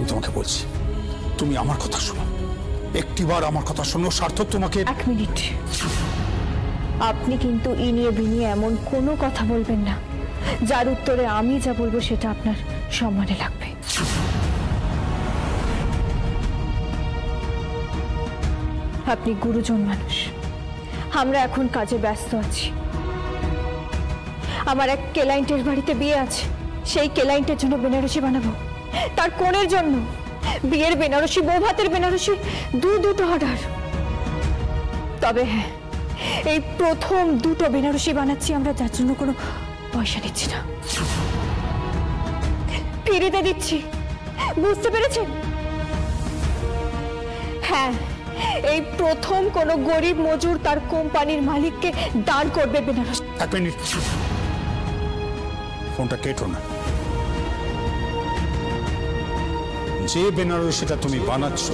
আমি তোমাকে বলছি, তুমি আমার কথা শোনো, একটিবার আমার কথা শোনো। সার্থক তোমাকে। এক মিনিট, আপনি কিন্তু ইনিয়ে বিনিয়ে এমন কোনো কথা বলবেন না যার উত্তরে আমি যা বলবো সেটা আপনার সম্মানে লাগবে। আপনি গুরুজন মানুষ, আমরা এখন কাজে ব্যস্ত আছি। আমার এক ক্লায়েন্টের বাড়িতে বিয়ে আছে, সেই ক্লায়েন্টের জন্য বেনারসি বানাবো, তার কোণের জন্য বিয়ের বেনারসি, বউ ভাতের বেনারসি, দুটো অর্ডার। তবে হ্যাঁ, এই প্রথম দুটো বেনারসি বানাচ্ছি আমরা, যার জন্য কোনো পয়সা নিচ্ছি না, ফিরিতে দিচ্ছি। বুঝতে পেরেছেন? হ্যাঁ, এই প্রথম কোনো গরিব মজুর তার কোম্পানির মালিককে দান করবে বেনারসি। এক মিনিট, ফোনটা কেটো না। যে বেনারসিটা তুমি বানাচ্ছ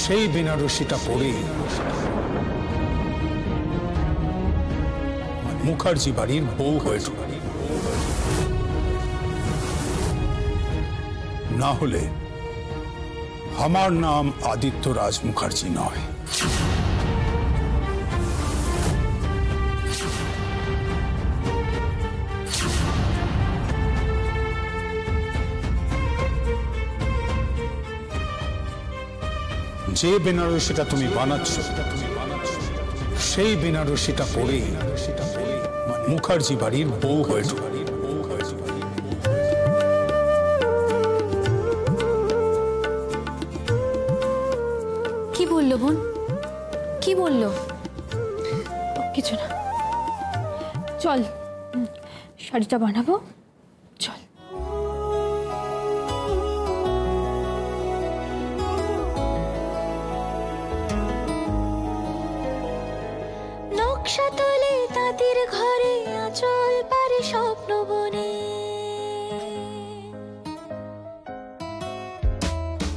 সেই বেনারসিটা পরে মুখার্জি বাড়ির বউ হয়ে ঢুকবে, না হলে আমার নাম আদিত্য রাজ মুখার্জি নয়। যে বেনারসিটা তুমি বানাচ্ছ সেই বেনারসিটা পরে মুখার্জি বাড়ির বউ হয়ে ঢুকবে। কি বললো বোন? কি বললো? কিছু না, চল শাড়িটা বানাবো, চল। নকশা তোলে তাঁতির ঘরে, আঁচল পারে স্বপ্ন বনে,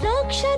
নকশা